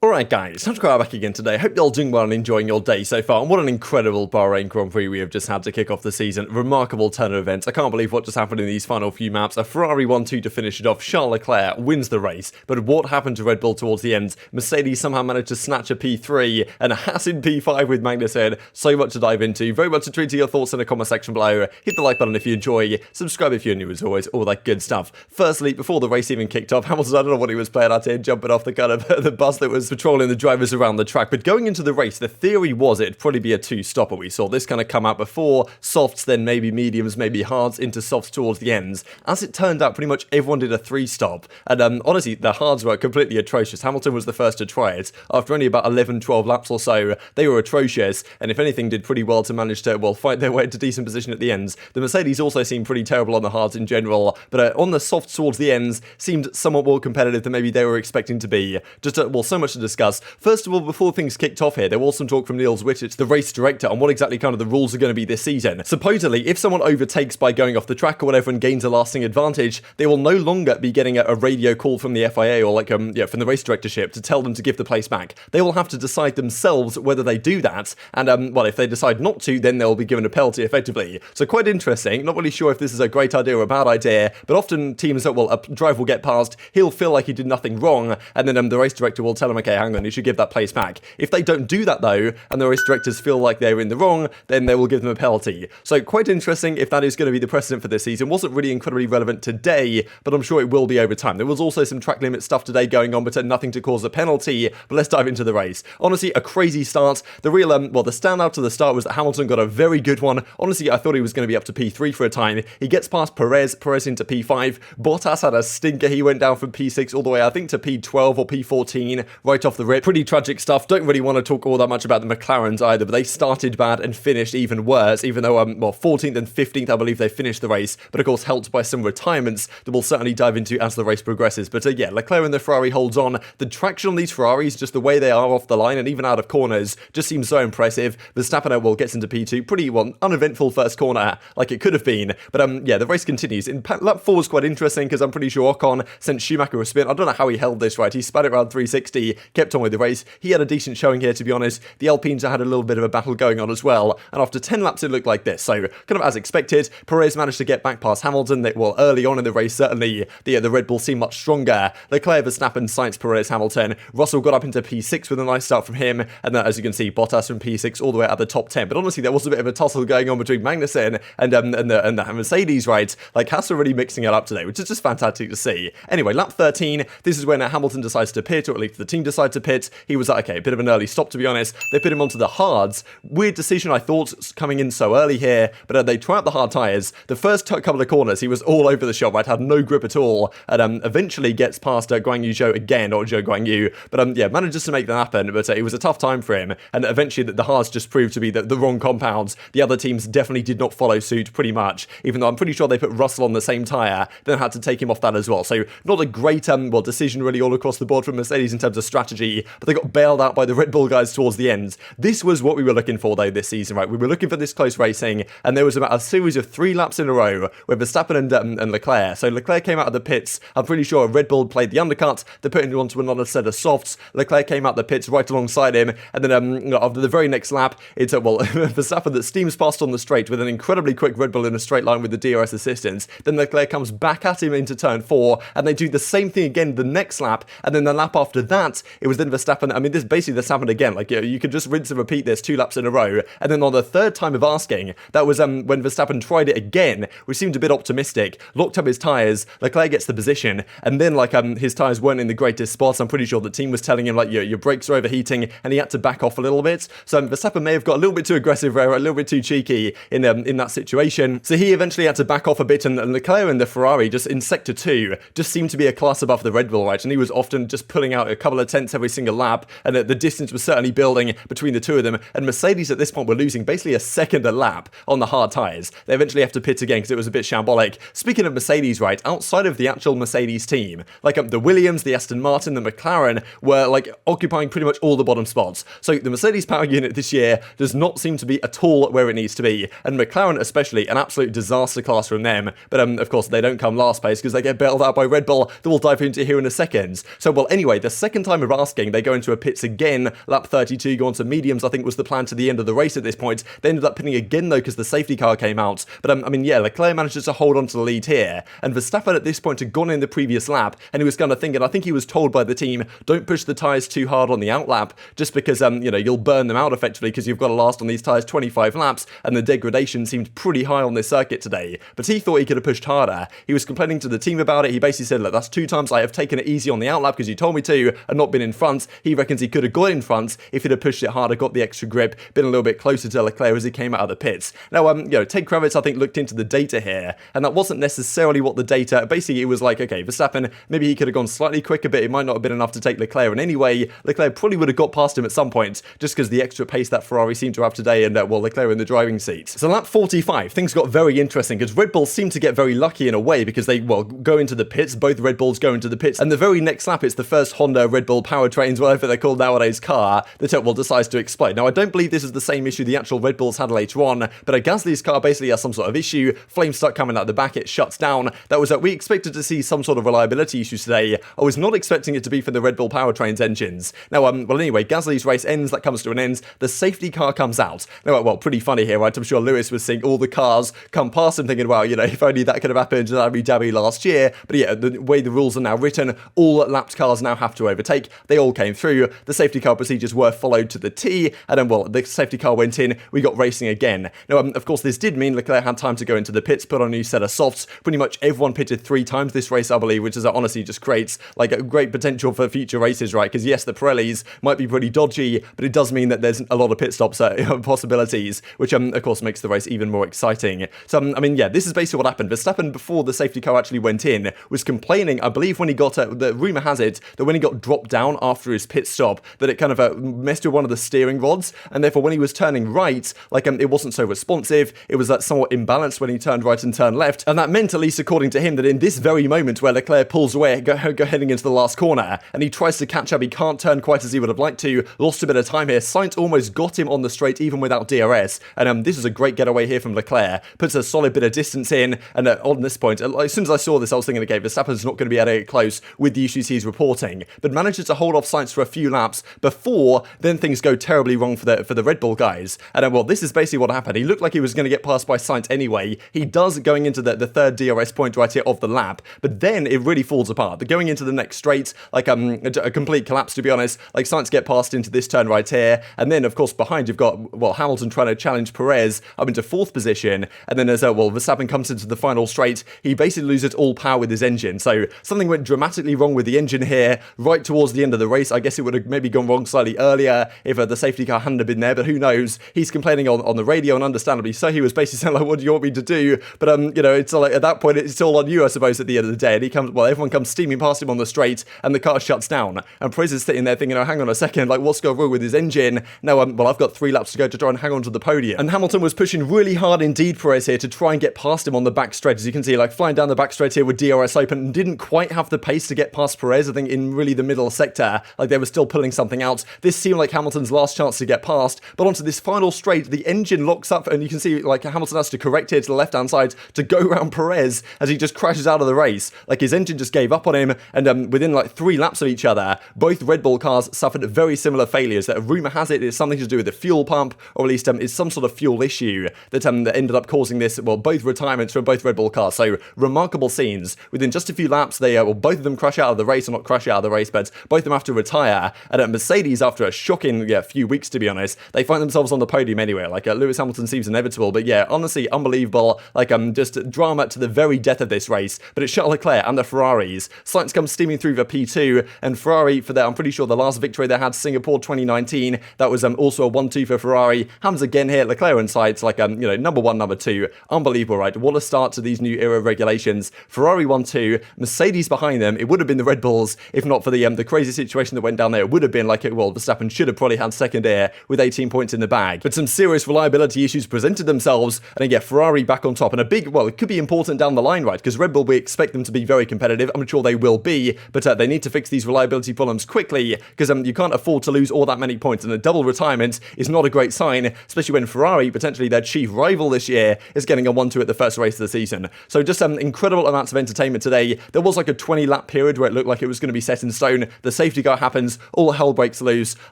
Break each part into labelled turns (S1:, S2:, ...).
S1: Alright guys, time to go back again today. Hope you're all doing well and enjoying your day so far. And what an incredible Bahrain Grand Prix we have just had to kick off the season. Remarkable turn of events. I can't believe what just happened in these final few maps. A Ferrari 1-2 to finish it off. Charles Leclerc wins the race. But what happened to Red Bull towards the end? Mercedes somehow managed to snatch a P3 and a Haas in P5 with Magnussen. So much to dive into. Very much intrigued to your thoughts in the comment section below. Hit the like button if you enjoy. Subscribe if you're new as always. All that good stuff. Firstly, before the race even kicked off, Hamilton, I don't know what he was playing out here, jumping off the kind of the bus that was patrolling the drivers around the track. But going into the race, the theory was it'd probably be a two-stopper. We saw this kind of come out before, softs, then maybe mediums, maybe hards, into softs towards the ends. As it turned out, pretty much everyone did a three-stop. And honestly, the hards were completely atrocious. Hamilton was the first to try it. After only about 11-12 laps or so, they were atrocious, and if anything, did pretty well to manage to, well, fight their way into decent position at the ends. The Mercedes also seemed pretty terrible on the hards in general, but on the softs towards the ends, seemed somewhat more competitive than maybe they were expecting to be. Just, well, so much to discuss. First of all, before things kicked off here, there was some talk from Niels Wittich, the race director, on what exactly kind of the rules are going to be this season. Supposedly, if someone overtakes by going off the track or whatever and gains a lasting advantage, they will no longer be getting a radio call from the FIA or from the race directorship to tell them to give the place back. They will have to decide themselves whether they do that, and well, if they decide not to, then they'll be given a penalty effectively. So quite interesting. Not really sure if this is a great idea or a bad idea, but often teams that, well, a driver will get past, he'll feel like he did nothing wrong, and then the race director will tell him, okay, hang on, you should give that place back. If they don't do that though, and the race directors feel like they're in the wrong, then they will give them a penalty. So quite interesting if that is going to be the precedent for this season. Wasn't really incredibly relevant today, but I'm sure it will be over time. There was also some track limit stuff today going on, but nothing to cause a penalty. But let's dive into the race. Honestly, a crazy start. The real, well, the standout to the start was that Hamilton got a very good one. Honestly, I thought he was going to be up to P3 for a time. He gets past Perez into P5. Bottas had a stinker. He went down from P6 all the way, I think, to P12 or P14 right off the rip. Pretty tragic stuff. Don't really want to talk all that much about the McLarens either, but they started bad and finished even worse, even though, well, 14th and 15th, I believe they finished the race, but of course helped by some retirements that we'll certainly dive into as the race progresses. But yeah, Leclerc and the Ferrari holds on. The traction on these Ferraris, just the way they are off the line and even out of corners, just seems so impressive. Verstappen, well, gets into P2, pretty, well, uneventful first corner, like it could have been, but yeah, the race continues. In lap 4 was quite interesting, because I'm pretty sure Ocon sent Schumacher a spin. I don't know how he held this, right? He spat it around 360, kept on with the race. He had a decent showing here, to be honest. The Alpines had a little bit of a battle going on as well, and after 10 laps it looked like this. So kind of as expected, Perez managed to get back past Hamilton. Well, early on in the race, certainly the Red Bull seemed much stronger. Leclerc, Verstappen, Sainz, Perez, Hamilton. Russell got up into P6 with a nice start from him, and then, as you can see, Bottas from P6 all the way at the top 10. But honestly, there was a bit of a tussle going on between Magnussen and the Mercedes, right? Like, Haas are really mixing it up today, which is just fantastic to see. Anyway, lap 13, this is when Hamilton decides to pit, or at least the team decides to pit. He was like, okay, a bit of an early stop, to be honest. They put him onto the hards. Weird decision, I thought, coming in so early here, but they try out the hard tyres. The first couple of corners, he was all over the shop, right? Had no grip at all, and eventually gets past Guanyu Zhou again, or Zhou Guanyu, but yeah, manages to make that happen, but it was a tough time for him, and eventually the hards just proved to be the wrong compounds. The other teams definitely did not follow suit, pretty much, even though I'm pretty sure they put Russell on the same tyre, then had to take him off that as well. So not a great, well, decision really all across the board from Mercedes in terms of strategy, but they got bailed out by the Red Bull guys towards the end. This was what we were looking for, though, this season, right? We were looking for this close racing, and there was about a series of 3 laps in a row with Verstappen and Leclerc. So Leclerc came out of the pits. I'm pretty sure Red Bull played the undercut. They put him onto another set of softs. Leclerc came out the pits right alongside him, and then after the very next lap, it's well, Verstappen that steams past on the straight with an incredibly quick Red Bull in a straight line with the DRS assistance. Then Leclerc comes back at him into turn 4, and they do the same thing again the next lap, and then the lap after that, it was then Verstappen. I mean, this happened again. Like, you could just rinse and repeat this 2 laps in a row, and then on the third time of asking, that was when Verstappen tried it again, which seemed a bit optimistic, locked up his tyres, Leclerc gets the position, and then his tyres weren't in the greatest spots. I'm pretty sure the team was telling him, like, your brakes are overheating, and he had to back off a little bit. So Verstappen may have got a little bit too aggressive, a little bit too cheeky in that situation. So he eventually had to back off a bit, and Leclerc and the Ferrari, just in sector 2, just seemed to be a class above the Red Bull, right? And he was often just pulling out a couple of tenths every single lap, and the distance was certainly building between the two of them, and Mercedes at this point were losing basically a second a lap on the hard tyres. They eventually have to pit again because it was a bit shambolic. Speaking of Mercedes, right, outside of the actual Mercedes team, the Williams, the Aston Martin, the McLaren were occupying pretty much all the bottom spots. So the Mercedes power unit this year does not seem to be at all where it needs to be, and McLaren especially, an absolute disaster class from them. But of course they don't come last place because they get bailed out by Red Bull, that we'll dive into here in a second. So well, anyway, the second time of asking, they go into a pits again, lap 32, go on to mediums, I think was the plan to the end of the race at this point. They ended up pitting again though because the safety car came out. But I mean, yeah, Leclerc manages to hold on to the lead here, and Verstappen at this point had gone in the previous lap, and he was kind of thinking, I think he was told by the team, don't push the tyres too hard on the outlap, just because, you know, you'll burn them out effectively because you've got to last on these tyres 25 laps, and the degradation seemed pretty high on this circuit today. But he thought he could have pushed harder. He was complaining to the team about it. He basically said, look, that's 2 times I have taken it easy on the outlap because you told me to, and not been in front. He reckons he could have got in front if he'd have pushed it harder, got the extra grip, been a little bit closer to Leclerc as he came out of the pits. Now, you know, Ted Kravitz, I think, looked into the data here, and that wasn't necessarily what the data, basically it was like, okay, Verstappen, maybe he could have gone slightly quicker, but it might not have been enough to take Leclerc, and anyway, Leclerc probably would have got past him at some point, just because the extra pace that Ferrari seemed to have today, and well, Leclerc in the driving seat. So lap 45, things got very interesting, because Red Bull seemed to get very lucky in a way, because they, well, go into the pits, both Red Bulls go into the pits, and the very next lap, it's the first Honda, Red Bull powertrains, whatever they're called nowadays, car, that well, decides to explode. Now, I don't believe this is the same issue the actual Red Bulls had later on, but Gasly's car basically has some sort of issue, flames start coming out the back, it shuts down. That was we expected to see some sort of reliability issues today. I was not expecting it to be for the Red Bull powertrains engines. Now, well, anyway, Gasly's race ends, that comes to an end, the safety car comes out. Now, well, pretty funny here, right? I'm sure Lewis was seeing all the cars come past him thinking, well, you know, if only that could have happened in Abu Dhabi last year. But yeah, the way the rules are now written, all lapped cars now have to overtake. They all came through. The safety car procedures were followed to the T, and then, well, the safety car went in, we got racing again. Now, of course, this did mean Leclerc had time to go into the pits, put on a new set of softs. Pretty much everyone pitted 3 times this race, I believe, which is honestly just creates like a great potential for future races, right? Because yes, the Pirellis might be pretty dodgy, but it does mean that there's a lot of pit stops possibilities, which of course makes the race even more exciting. So I mean, yeah, this is basically what happened. Verstappen, before the safety car actually went in, was complaining, I believe, when he got the rumor has it that when he got dropped down after his pit stop, that it kind of messed with one of the steering rods, and therefore when he was turning right, like it wasn't so responsive. It was somewhat imbalanced when he turned right and turned left, and that meant, at least according to him, that in this very moment where Leclerc pulls away, go heading into the last corner, and he tries to catch up, he can't turn quite as he would have liked to, lost a bit of time here. Sainz almost got him on the straight even without DRS, and this is a great getaway here from Leclerc, puts a solid bit of distance in, and on this point, as soon as I saw this, I was thinking, okay, Verstappen's not going to be able to get close with the issues he's reporting, but manages to hold off Sainz for a few laps before then things go terribly wrong for the Red Bull guys. And well, this is basically what happened. He looked like he was going to get passed by Sainz anyway. He does going into the third DRS point right here of the lap, but then it really falls apart. They're going into the next straight, like a complete collapse, to be honest. Like Sainz get passed into this turn right here, and then of course behind you've got, well, Hamilton trying to challenge Perez up into 4th position, and then as well, Verstappen comes into the final straight, he basically loses all power with his engine. So something went dramatically wrong with the engine here right towards the end of the race. I guess it would have maybe gone wrong slightly earlier if the safety car hadn't been there, but who knows. He's complaining on the radio, and understandably so. He was basically saying, like, what do you want me to do? But you know, it's like at that point it's all on you, I suppose, at the end of the day. And he comes, well, everyone comes steaming past him on the straight, and the car shuts down, and Perez is sitting there thinking, oh, hang on a second, like, what's going wrong with his engine? Now, well, I've got 3 laps to go to try and hang on to the podium. And Hamilton was pushing really hard indeed, Perez here, to try and get past him on the back straight. As you can see, like, flying down the back straight here with DRS open, and didn't quite have the pace to get past Perez. I think in really the middle sector, like, they were still pulling something out. This seemed like Hamilton's last chance to get past, but onto this final straight, the engine locks up, and you can see, like, Hamilton has to correct it to the left-hand side to go around Perez as he just crashes out of the race. Like, his engine just gave up on him, and within, like, 3 laps of each other, both Red Bull cars suffered very similar failures. That rumor has it it's something to do with the fuel pump, or at least it's some sort of fuel issue that ended up causing this, well, both retirements from both Red Bull cars. So, remarkable scenes. Within just a few laps, they, well, both of them crash out of the race, or not crash out of the race, but both of them have to retire, and at Mercedes, after a shocking, few weeks, to be honest, they find themselves on the podium anyway. Like, Lewis Hamilton seems inevitable, but yeah, honestly, unbelievable. Like, just drama to the very death of this race. But it's Charles Leclerc and the Ferraris. Sainz comes steaming through for P2, and Ferrari, for their, I'm pretty sure the last victory they had, Singapore 2019, that was also a 1-2 for Ferrari. Happens again here, Leclerc and Sainz, like, you know, number 1, number 2. Unbelievable, right? What a start to these new era regulations. Ferrari 1-2, Mercedes behind them. It would have been the Red Bulls, if not for the crazy situation that went down there. It would have been like, well, Verstappen should have probably had second here with 18 points in the bag. But some serious reliability issues presented themselves, and then, Ferrari back on top. And a big, well, it could be important down the line, right? Because Red Bull, we expect them to be very competitive. I'm sure they will be, but they need to fix these reliability problems quickly, because you can't afford to lose all that many points, and a double retirement is not a great sign, especially when Ferrari, potentially their chief rival this year, is getting a 1-2 at the first race of the season. So just incredible amounts of entertainment today. There was like a 20-lap period where it looked like it was going to be set in stone. The safety car happens, all hell breaks loose.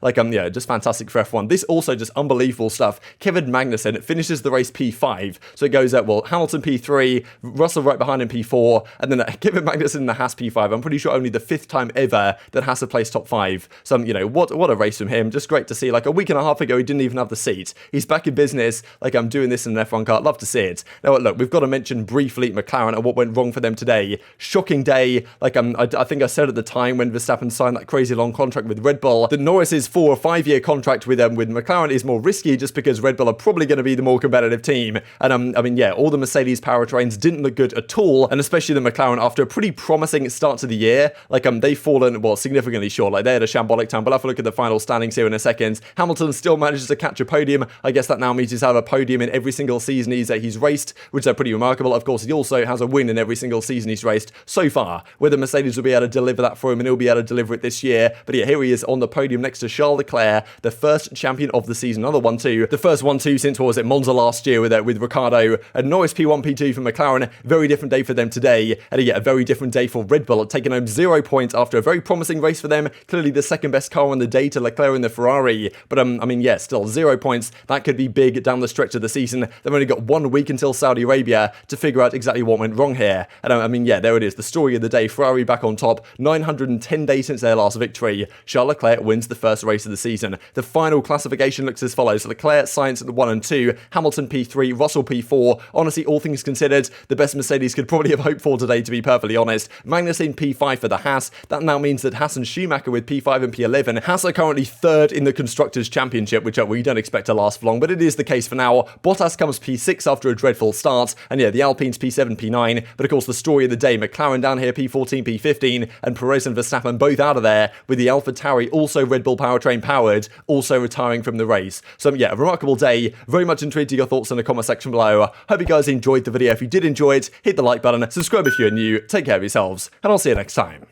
S1: Like, yeah, just fantastic for F1. This also just unbelievable stuff. Kevin Magnussen finishes the race P5. So it goes well, Hamilton P3, Russell right behind him P4, and then Kevin Magnussen in the Haas P5. I'm pretty sure only the 5th time ever that Haas have placed top 5. So, you know, what a race from him. Just great to see. Like, a week and a half ago, he didn't even have the seat. He's back in business. Like, I'm doing this in an F1 car. Love to see it. Now, look, we've got to mention briefly McLaren and what went wrong for them today. Shocking day. Like, I think I said at the time when Verstappen signed that crazy long contract with Red Bull that Norris's 4 or 5 year contract with McLaren is more risky just because Red Bull are probably going to be the more competitive team. And I mean, yeah, all the Mercedes powertrains didn't look good at all, and especially the McLaren after a pretty promising start to the year. Like, they've fallen, well, significantly short. Like, they had a shambolic time. We'll have a look at the final standings here in a second. Hamilton still manages to catch a podium. I guess that now means he's had a podium in every single season he's raced, which are pretty remarkable. Of course, he also has a win in every single season he's raced so far. Whether Mercedes will be able to deliver that for him, and he'll be able to deliver it this year. But yeah, here he is on the podium next to Charles Leclerc, the first champion of the season. Another 1-2. The first 1-2 since, what was it, Monza last year with Riccardo. And Norris P1, P2 for McLaren. Very different day for them today. And yeah, a very different day for Red Bull, taking home 0 points after a very promising race for them. Clearly the second best car on the day to Leclerc in the Ferrari. But I mean, yeah, still 0 points. That could be big down the stretch of the season. They've only got 1 week until Saudi Arabia to figure out exactly what went wrong here. And I mean, yeah, there it is. The story of the day. Ferrari back on top. 910 days since their last victory. Charles Leclerc wins the first race of the season. The final classification looks as follows. Leclerc, Sainz at 1 and 2. Hamilton P3. Russell P4. Honestly, all things considered, the best Mercedes could probably have hoped for today, to be perfectly honest. Magnussen P5 for the Haas. That now means that Haas and Schumacher with P5 and P11. Haas are currently 3rd in the Constructors' Championship, which we don't expect to last for long, but it is the case for now. Bottas comes P6 after a dreadful start, and yeah, the Alpines P7, P9. But of course, the story of the day, McLaren down here P14, P15, and Perez and Verstappen both out of there, with the Alfa Tauri also Red Bull powertrain powered, also retiring from the race. So yeah, a remarkable day. Very much intrigued to your thoughts in the comment section below. Hope you guys enjoyed the video. If you did enjoy it, hit the like button, subscribe if you're new, take care of yourselves, and I'll see you next time.